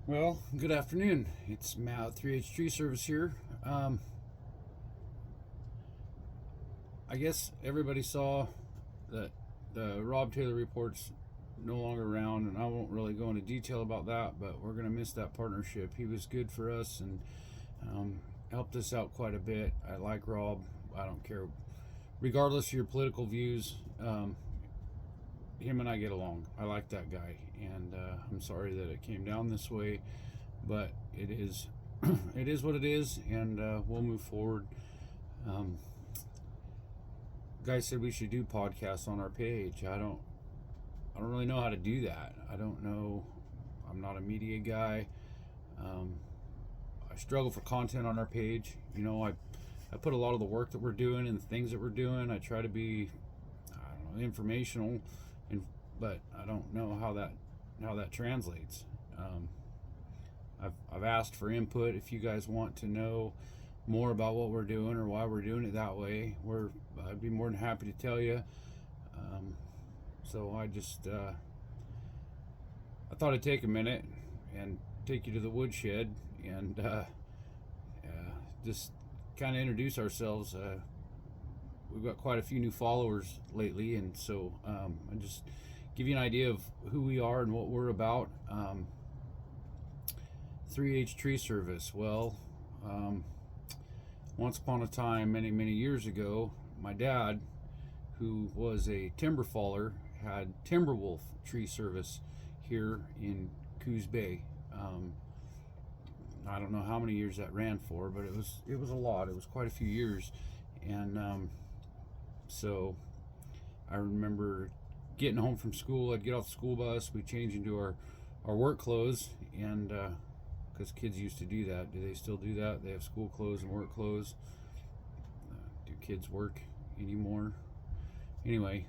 Well, good afternoon. It's Matt, 3H Tree Service here. I guess everybody saw that the Rob Taylor report's no longer around, and I won't really go into detail about that, but we're going to miss that partnership. He was good for us and helped us out quite a bit. I like Rob. I don't care. Regardless of your political views, him and I get along. I like that guy, and I'm sorry that it came down this way, but it is it is what it is, and we'll move forward. Guy said we should do podcasts on our page. I don't really know how to do that. I don't know. I'm not a media guy. Um, I struggle for content on our page. I put a lot of the work that we're doing and the things that we're doing. I try to be, I don't know, informational, and but I don't know how that translates. I've asked for input. If you guys want to know more about what we're doing or why we're doing it that way, I'd be more than happy to tell you. So I thought I'd take a minute and take you to the woodshed and just kind of introduce ourselves. We've got quite a few new followers lately, and so I just give you an idea of who we are and what we're about. 3H Tree Service. Well, once upon a time, many, many years ago, my dad, who was a timber faller, had Timberwolf Tree Service here in Coos Bay. I don't know how many years that ran for, but it was a lot. It was quite a few years, and so I remember getting home from school. I'd get off the school bus. We'd change into our work clothes, and because kids used to do that. Do they still do that? They have school clothes and work clothes. Do kids work anymore? Anyway,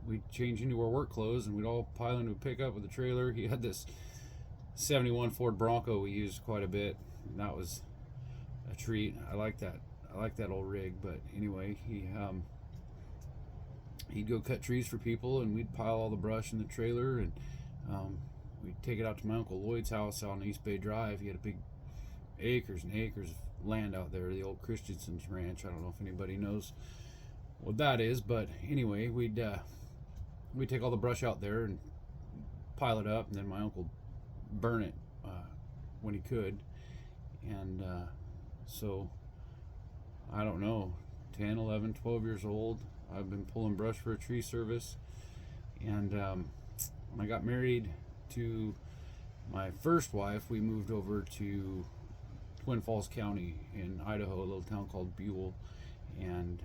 we'd change into our work clothes and we'd all pile into a pickup with a trailer. He had this 71 Ford Bronco we used quite a bit, and that was a treat. I like that. I like that old rig. But anyway, he'd go cut trees for people, and we'd pile all the brush in the trailer, and we'd take it out to my Uncle Lloyd's house out on East Bay Drive. He had a big acres and acres of land out there, the old Christensen's Ranch. I don't know if anybody knows what that is, but anyway, we'd take all the brush out there and pile it up, and then my uncle burn it when he could. And so I don't know, 10, 11, 12 years old, I've been pulling brush for a tree service. And when I got married to my first wife, we moved over to Twin Falls County in Idaho, a little town called Buell, and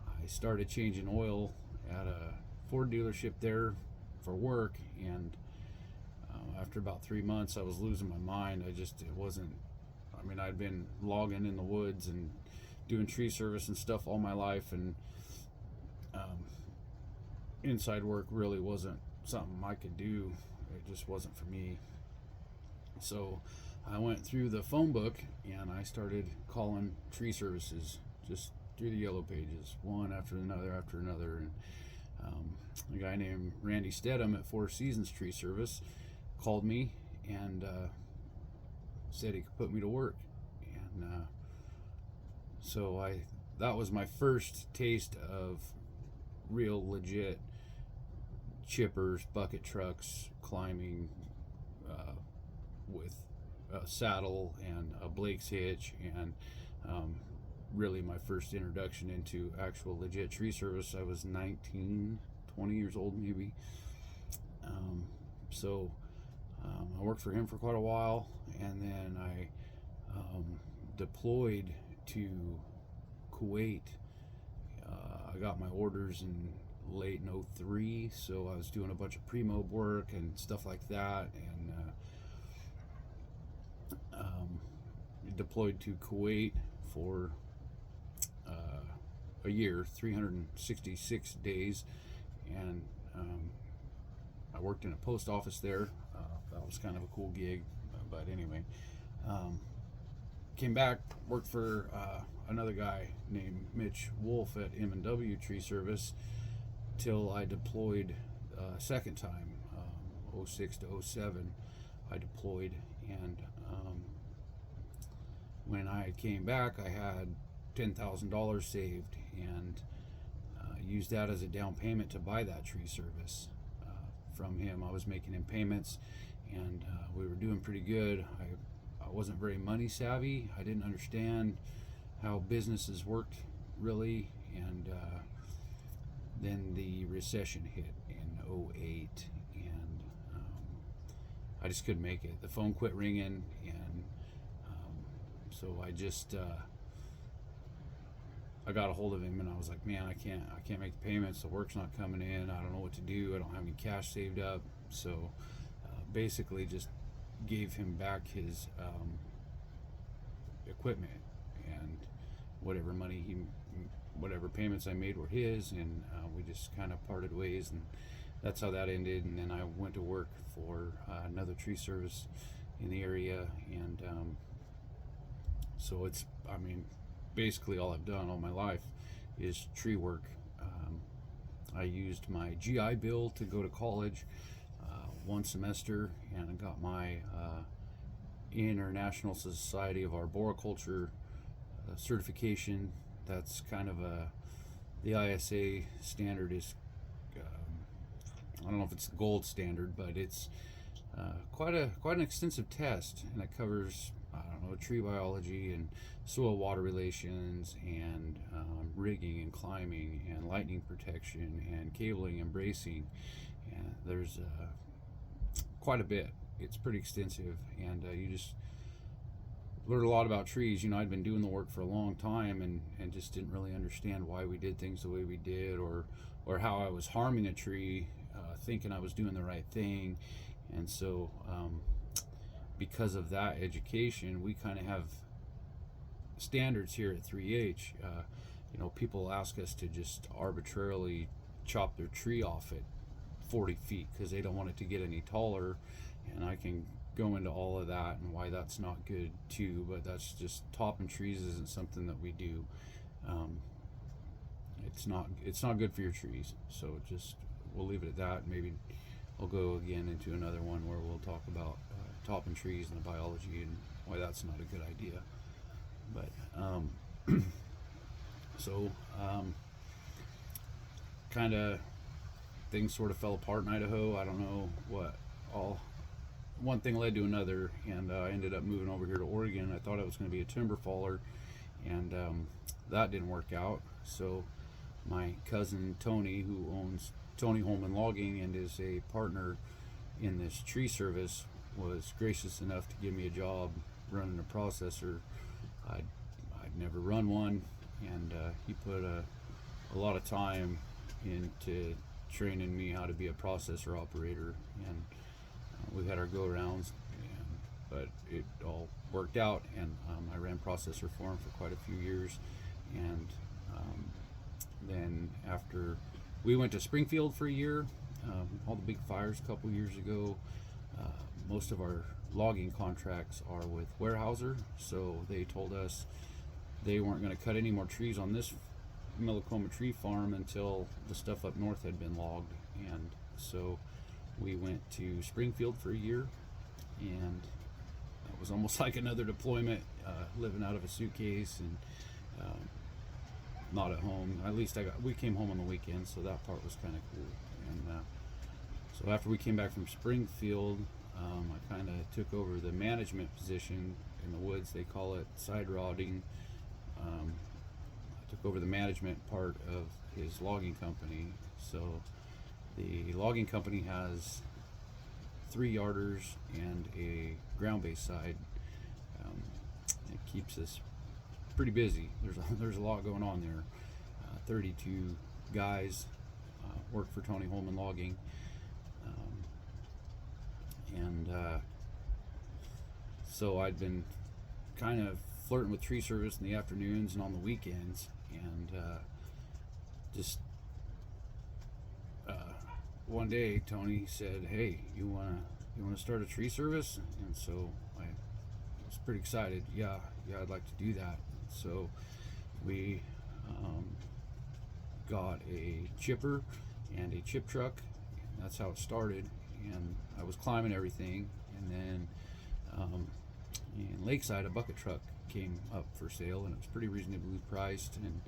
I started changing oil at a Ford dealership there for work. And after about 3 months, I was losing my mind. It wasn't. I mean, I'd been logging in the woods and doing tree service and stuff all my life, and inside work really wasn't something I could do. It just wasn't for me. So I went through the phone book and I started calling tree services just through the yellow pages, one after another. And a guy named Randy Stedham at Four Seasons Tree Service called me and said he could put me to work. And so that was my first taste of real legit chippers, bucket trucks, climbing with a saddle and a Blake's hitch, and really my first introduction into actual legit tree service. I was 19, 20 years old maybe. So I worked for him for quite a while, and then I deployed to Kuwait. I got my orders in late in '03, so I was doing a bunch of pre-mob work and stuff like that, and deployed to Kuwait for a year, 366 days, and I worked in a post office there. That was kind of a cool gig, but anyway, came back, worked for another guy named Mitch Wolf at M&W Tree Service till I deployed second time. '06 to '07, I deployed, and when I came back, I had $10,000 saved, and used that as a down payment to buy that tree service from him. I was making him payments, and we were doing pretty good. I wasn't very money savvy. I didn't understand how businesses worked really, and then the recession hit in '08, and I just couldn't make it. The phone quit ringing, and so I got a hold of him, and I was like, man, I can't make the payments. The work's not coming in. I don't know what to do. I don't have any cash saved up. So basically just gave him back his equipment, and whatever whatever payments I made were his, and we just kind of parted ways, and that's how that ended. And then I went to work for another tree service in the area, and so basically all I've done all my life is tree work. I used my GI Bill to go to college one semester, and I got my International Society of Arboriculture certification. That's kind of the ISA standard is, I don't know if it's the gold standard, but it's quite an extensive test, and it covers, I don't know, tree biology and soil water relations, and rigging and climbing and lightning protection and cabling and bracing. And there's quite a bit. It's pretty extensive, and you just learn a lot about trees. I'd been doing the work for a long time, and just didn't really understand why we did things the way we did, or how I was harming a tree, thinking I was doing the right thing. And so because of that education, we kind of have standards here at 3H. People ask us to just arbitrarily chop their tree off at 40 feet because they don't want it to get any taller, and I can go into all of that and why that's not good too, but that's just, topping trees isn't something that we do. It's not good for your trees, so we'll leave it at that. Maybe I'll go again into another one where we'll talk about topping trees and the biology and why that's not a good idea. But kind of things sort of fell apart in Idaho. I don't know what one thing led to another, and I ended up moving over here to Oregon. I thought I was going to be a timber faller, and that didn't work out. So my cousin Tony, who owns Tony Holman Logging and is a partner in this tree service, was gracious enough to give me a job running a processor. I'd never run one, and he put a lot of time into training me how to be a processor operator, and we had our go-arounds, but it all worked out, and I ran processor for him for quite a few years. And then after we went to Springfield for a year, all the big fires a couple years ago, most of our logging contracts are with Weyerhaeuser, so they told us they weren't going to cut any more trees on this Millicoma tree farm until the stuff up north had been logged. And so we went to Springfield for a year, and it was almost like another deployment, living out of a suitcase and not at home. At least we came home on the weekends, so that part was kind of cool. And so after we came back from Springfield, I kind of took over the management position in the woods. They call it side rodding. I took over the management part of his logging company. So the logging company has 3 yarders and a ground-based side. It keeps us pretty busy. There's a lot going on there. 32 guys work for Tony Holman Logging, and so I'd been kind of flirting with tree service in the afternoons and on the weekends, and just one day Tony said, "Hey, you wanna start a tree service?" And so I was pretty excited. Yeah, I'd like to do that. So we got a chipper and a chip truck. That's how it started. and I was climbing everything, and then in Lakeside a bucket truck came up for sale, and it was pretty reasonably priced, and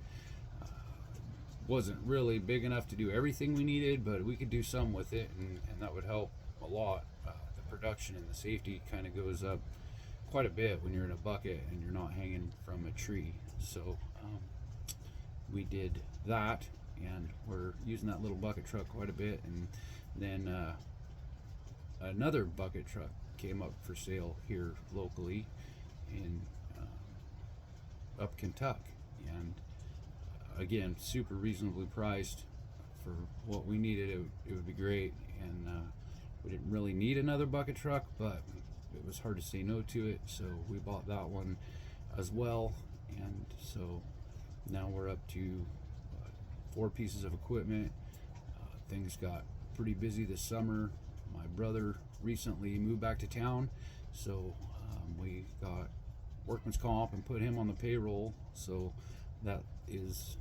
wasn't really big enough to do everything we needed, but we could do some with it, and that would help a lot. The production and the safety kind of goes up quite a bit when you're in a bucket and you're not hanging from a tree. So we did that, and we're using that little bucket truck quite a bit. And then another bucket truck came up for sale here locally in up Kentucky, and again, super reasonably priced for what we needed. It would be great, and we didn't really need another bucket truck, but it was hard to say no to it, so we bought that one as well. And so now we're up to 4 pieces of equipment. Things got pretty busy this summer. My brother recently moved back to town, so we got workman's comp and put him on the payroll. So that is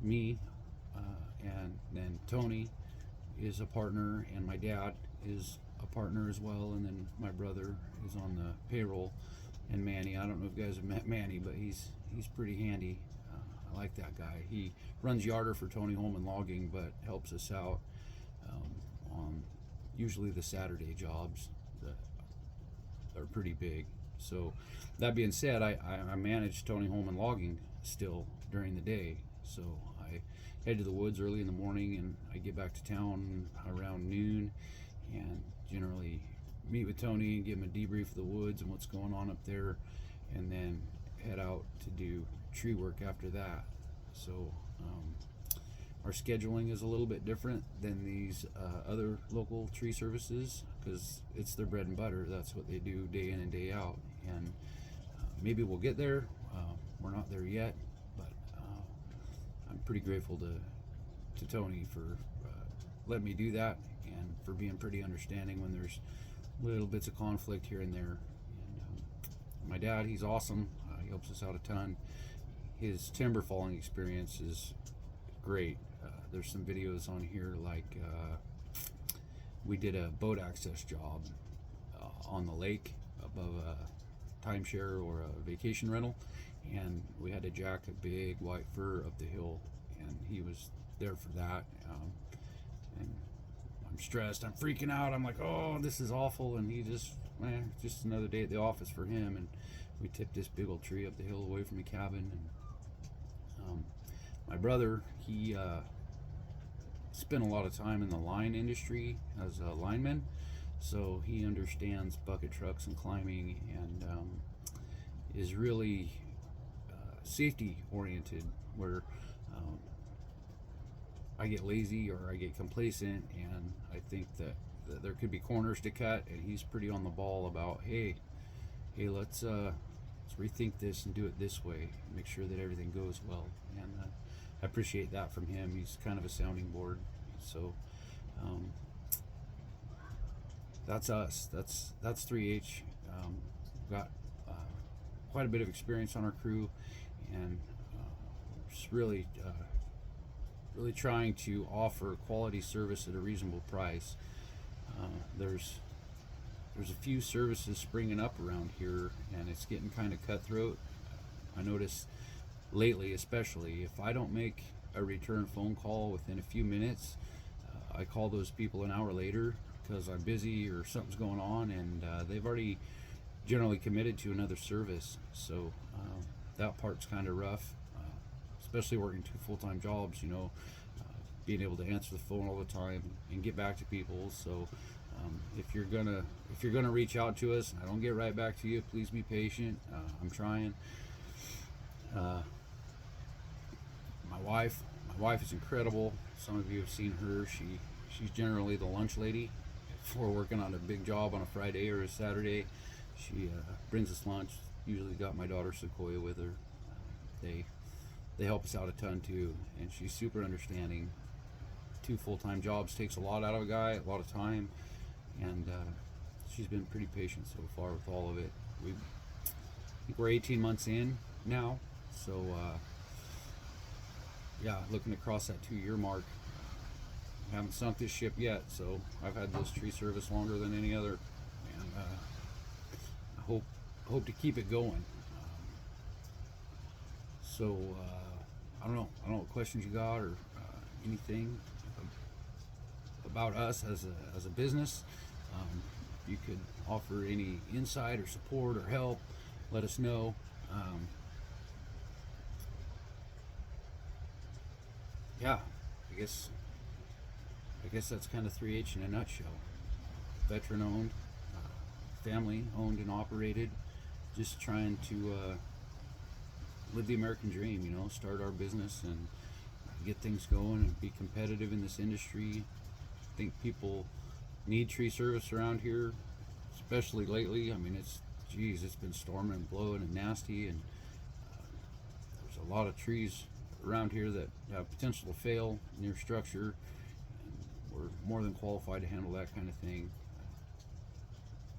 me, and then Tony is a partner, and my dad is a partner as well, and then my brother is on the payroll, and Manny. I don't know if you guys have met Manny, but he's pretty handy. I like that guy. He runs yarder for Tony Holman Logging, but helps us out on usually the Saturday jobs that are pretty big. So that being said, I manage Tony Holman Logging still during the day. So I head to the woods early in the morning, and I get back to town around noon, and generally meet with Tony and give him a debrief of the woods and what's going on up there, and then head out to do tree work after that. So our scheduling is a little bit different than these other local tree services, because it's their bread and butter. That's what they do day in and day out, and maybe we'll get there. We're not there yet, but I'm pretty grateful to Tony for letting me do that, and for being pretty understanding when there's little bits of conflict here and there. And my dad, he's awesome. He helps us out a ton. His timber falling experience is great. There's some videos on here, like we did a boat access job on the lake above a timeshare or a vacation rental, and we had to jack a big white fir up the hill, and he was there for that. And I'm stressed, I'm freaking out, I'm like, oh, this is awful, and he just another day at the office for him, and we tipped this big old tree up the hill away from the cabin. And my brother, he spent a lot of time in the line industry as a lineman, so he understands bucket trucks and climbing, and is really safety oriented, where I get lazy or I get complacent, and I think that there could be corners to cut, and he's pretty on the ball about, hey, let's rethink this and do it this way, make sure that everything goes well. And I appreciate that from him. He's kind of a sounding board. So that's us. That's 3H. We've got quite a bit of experience on our crew, and just really trying to offer quality service at a reasonable price. There's a few services springing up around here, and it's getting kind of cutthroat. I notice lately, especially, if I don't make a return phone call within a few minutes, I call those people an hour later because I'm busy or something's going on, and they've already generally committed to another service. So that part's kind of rough, especially working 2 full-time jobs, being able to answer the phone all the time and get back to people. So if you're gonna reach out to us and I don't get right back to you, please be patient. I'm trying. My wife is incredible. Some of you have seen her. She's generally the lunch lady. If we're working on a big job on a Friday or a Saturday, she brings us lunch. Usually got my daughter Sequoia with her. They help us out a ton too, and she's super understanding. 2 full-time jobs takes a lot out of a guy, a lot of time, and she's been pretty patient so far with all of it. I think we're 18 months in now, so yeah, looking across that 2-year mark. haven't sunk this ship yet, so I've had this tree service longer than any other, and I hope to keep it going. So I don't know what questions you got or anything about us as a business. You could offer any insight or support or help. Let us know. Yeah, I guess that's kind of 3H in a nutshell. Veteran owned, family owned and operated. Just trying to live the American dream. Start our business and get things going and be competitive in this industry. I think people need tree service around here, especially lately. I mean, it's been storming and blowing and nasty, and there's a lot of trees around here that have potential to fail near structure, and we're more than qualified to handle that kind of thing.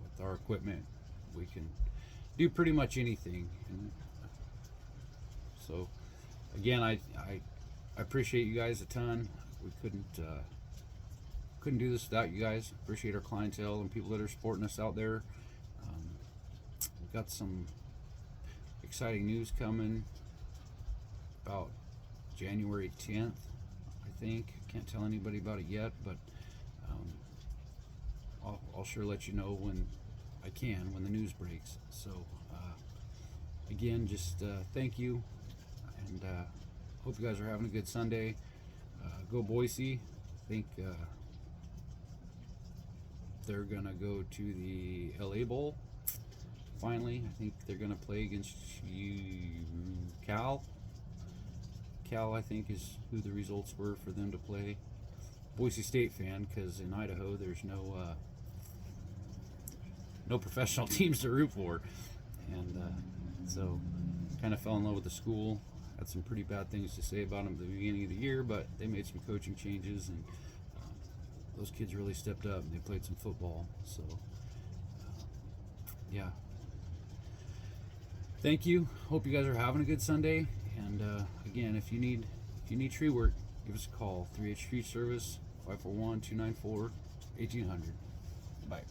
With our equipment, we can do pretty much anything. And so, again, I appreciate you guys a ton. We couldn't do this without you guys. Appreciate our clientele and people that are supporting us out there. We've got some exciting news coming about January 10th, I think. Can't tell anybody about it yet, but I'll sure let you know when I can, when the news breaks. So again, just thank you, and hope you guys are having a good Sunday. Go Boise. I think they're gonna go to the LA Bowl. Finally, I think they're gonna play against Cal. I think is who the results were for them to play. Boise State fan, because in Idaho there's no professional teams to root for, and so kind of fell in love with the school. Had some pretty bad things to say about them at the beginning of the year, but they made some coaching changes, and those kids really stepped up and they played some football. So yeah, thank you. Hope you guys are having a good Sunday. And again, if you need tree work, give us a call. 3H Tree Service, 541-294-1800. Bye.